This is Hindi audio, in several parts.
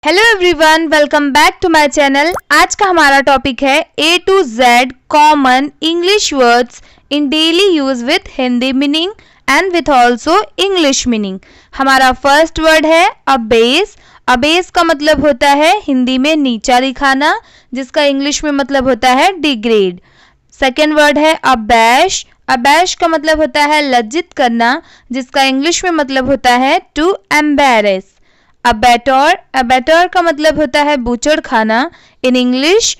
Hello everyone, welcome back to my channel. आज का हमारा टॉपिक है A to Z common English words in daily use with Hindi meaning and with also English meaning. हमारा फर्स्ट वर्ड है अबेस। अबेस का मतलब होता है हिंदी में नीचा दिखाना, जिसका इंग्लिश में मतलब होता है डिग्रेड। सेकेंड वर्ड है अबैश। अबैश का मतलब होता है लज्जित करना, जिसका इंग्लिश में मतलब होता है टू एम्बैरेस। अबैटर। अबैटर का मतलब होता है बूचड़ खाना, in English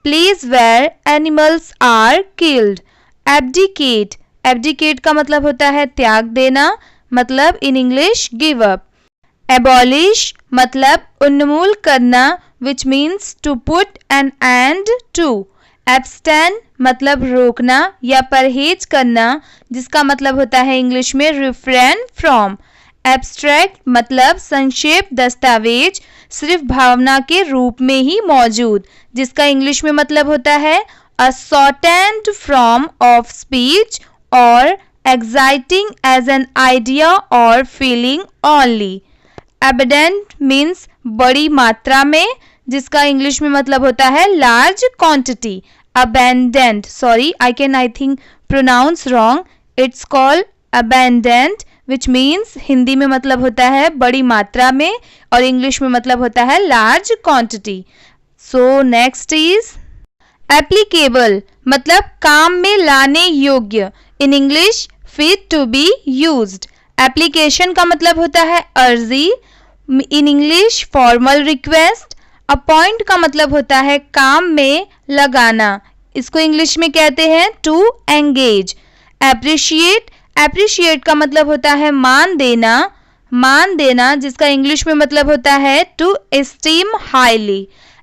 place where animals are killed. Abdicate. Abdicate का मतलब होता है त्याग देना, मतलब in English give up. Abolish मतलब उन्मूल करना, which means to put an end to. Abstain मतलब रोकना या परहेज करना, जिसका मतलब होता है इंग्लिश में रिफ्रेन फ्रॉम। एब्स्ट्रैक्ट मतलब संक्षेप दस्तावेज, सिर्फ भावना के रूप में ही मौजूद, जिसका इंग्लिश में मतलब होता है a shortened form of speech और एक्साइटिंग एज एन आइडिया और फीलिंग ओनली। एबडेंट मीन्स बड़ी मात्रा में, जिसका इंग्लिश में मतलब होता है large quantity. Abundant, sorry I think pronounce wrong, it's called abundant, which means Hindi में मतलब होता है बड़ी मात्रा में और इंग्लिश में मतलब होता है large quantity. So next is applicable, मतलब काम में लाने योग्य, in English fit to be used. Application का मतलब होता है अर्जी, in English formal request. Appoint का मतलब होता है काम में लगाना, इसको इंग्लिश में कहते हैं टू एंगेज। एप्रिशिएट। एप्रिशिएट का मतलब होता है मान देना, मान देना, जिसका इंग्लिश में मतलब होता है to esteem highly.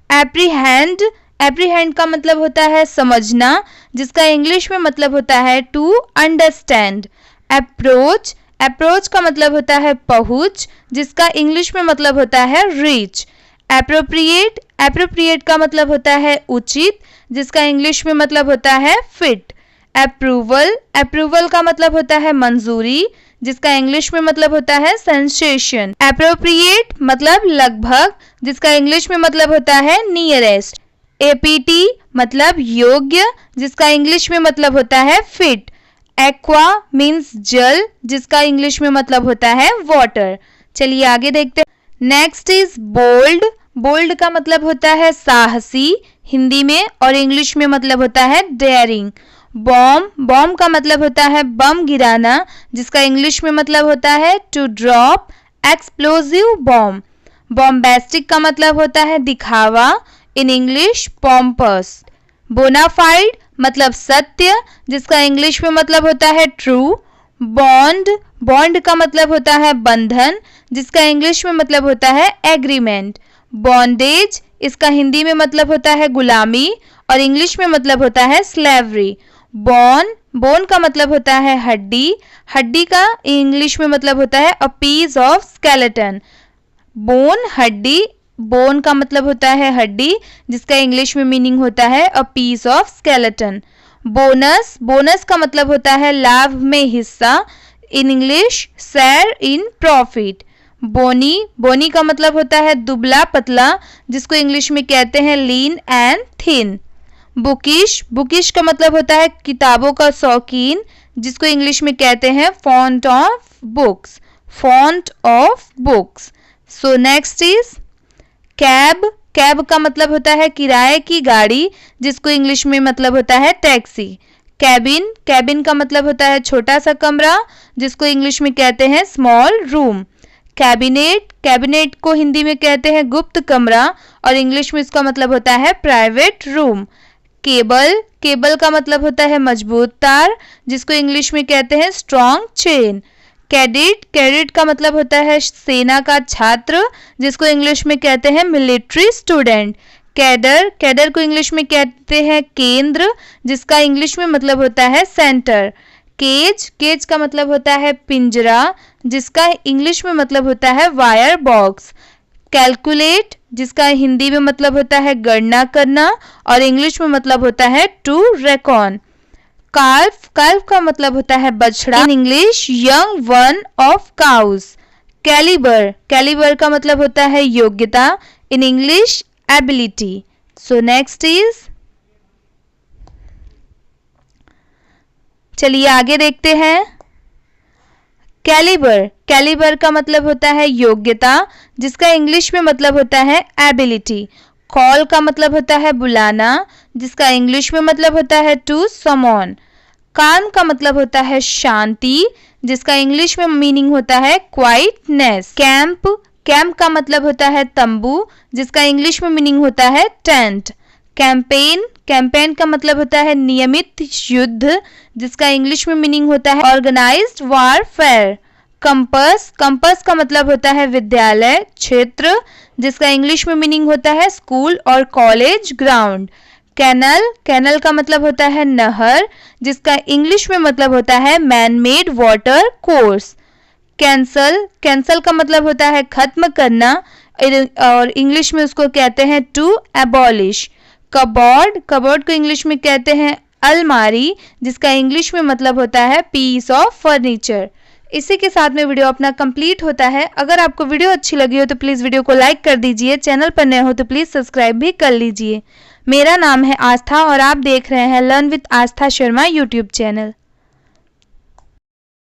Apprehend. Apprehend का मतलब होता है समझना, जिसका इंग्लिश में मतलब होता है टू अंडरस्टैंड। अप्रोच। अप्रोच का मतलब होता है पहुंच, जिसका इंग्लिश में मतलब होता है रीच। एप्रोप्रिएट। एप्रोप्रिएट का मतलब होता है उचित, जिसका इंग्लिश में मतलब होता है फिट। अप्रूवल। अप्रूवल का मतलब होता है मंजूरी, जिसका इंग्लिश में मतलब होता है सेंसेशन। एप्रोप्रिएट मतलब लगभग, जिसका इंग्लिश में मतलब होता है नियरेस्ट। एपीटी मतलब योग्य, जिसका इंग्लिश में मतलब होता है फिट। एक्वा मीन्स जल, जिसका इंग्लिश में मतलब होता है वाटर। चलिए आगे देखते हैं। Next is bold. बोल्ड का मतलब होता है साहसी हिंदी में और इंग्लिश में मतलब होता है डेयरिंग। बॉम्ब। बॉम्ब का मतलब होता है बम गिराना, जिसका इंग्लिश में मतलब होता है टू ड्रॉप एक्सप्लोजिव बॉम्ब। बॉम्बेस्टिक का मतलब होता है दिखावा, इन इंग्लिश पॉम्पस। बोनाफाइड मतलब सत्य, जिसका इंग्लिश में मतलब होता है ट्रू। बॉन्ड। बॉन्ड का मतलब होता है बंधन, जिसका इंग्लिश में मतलब होता है एग्रीमेंट। बॉन्डेज, इसका हिंदी में मतलब होता है गुलामी और इंग्लिश में मतलब होता है स्लेवरी। बोन। बोन का मतलब होता है हड्डी, हड्डी का इंग्लिश में मतलब होता है a piece of skeleton. Bone हड्डी, बोन का मतलब होता है हड्डी, जिसका इंग्लिश में मीनिंग होता है a piece of skeleton. Bonus. Bonus का मतलब होता है लाभ में हिस्सा, in English share in profit. Bony. Bony का मतलब होता है दुबला पतला, जिसको इंग्लिश में कहते हैं lean and thin. Bookish. Bookish का मतलब होता है किताबों का शौकीन, जिसको इंग्लिश में कहते हैं font of books. Font of books. So next is cab. Cab का मतलब होता है किराए की गाड़ी, जिसको इंग्लिश में मतलब होता है टैक्सी। कैबिन। कैबिन का मतलब होता है छोटा सा कमरा, जिसको इंग्लिश में कहते हैं स्मॉल रूम। कैबिनेट। कैबिनेट को हिंदी में कहते हैं गुप्त कमरा और इंग्लिश में इसका मतलब होता है प्राइवेट रूम। केबल। केबल का मतलब होता है मजबूत तार, जिसको इंग्लिश में कहते हैं स्ट्रॉन्ग चेन। कैडेट। कैडेट का मतलब होता है सेना का छात्र, जिसको इंग्लिश में कहते हैं मिलिट्री स्टूडेंट। कैडर। कैडर को इंग्लिश में कहते हैं केंद्र, जिसका इंग्लिश में मतलब होता है सेंटर। केज। केज का मतलब होता है पिंजरा, जिसका इंग्लिश में मतलब होता है वायर बॉक्स। कैलकुलेट, जिसका हिंदी में मतलब होता है गणना करना और इंग्लिश में मतलब होता है टू रेकॉन। काल्फ। काल्फ का मतलब होता है बछड़ा, in English young one of cows. Calibre. Calibre का मतलब होता है योग्यता, In English, ability. So next is, चलिए आगे देखते हैं। कैलिबर, कैलिबर का मतलब होता है योग्यता, जिसका इंग्लिश में मतलब होता है एबिलिटी। कॉल का मतलब होता है बुलाना, जिसका इंग्लिश में मतलब होता है टू समॉन। काम का मतलब होता है शांति, जिसका इंग्लिश में मीनिंग होता है क्वाइटनेस। कैंप, कैंप का मतलब होता है तंबू, जिसका इंग्लिश में मीनिंग होता है टेंट। कैंपेन, कैंपेन का मतलब होता है नियमित युद्ध, जिसका इंग्लिश में मीनिंग होता है ऑर्गेनाइज्ड वॉरफेयर। कंपस, कंपस का मतलब होता है विद्यालय क्षेत्र, जिसका इंग्लिश में मीनिंग होता है स्कूल और कॉलेज ग्राउंड। कैनल, कैनल का मतलब होता है नहर, जिसका इंग्लिश में मतलब होता है man made water course. Cancel, cancel का मतलब होता है खत्म करना और इंग्लिश में उसको कहते हैं टू एबॉलिश। कबोर्ड, कबोर्ड को इंग्लिश में कहते हैं अलमारी, जिसका इंग्लिश में मतलब होता है पीस ऑफ फर्नीचर। इसी के साथ में वीडियो अपना कंप्लीट होता है। अगर आपको वीडियो अच्छी लगी हो तो प्लीज़ वीडियो को लाइक कर दीजिए, चैनल पर नए हो तो प्लीज़ सब्सक्राइब भी कर लीजिए। मेरा नाम है आस्था और आप देख रहे हैं learn with Aastha Sharma YouTube channel.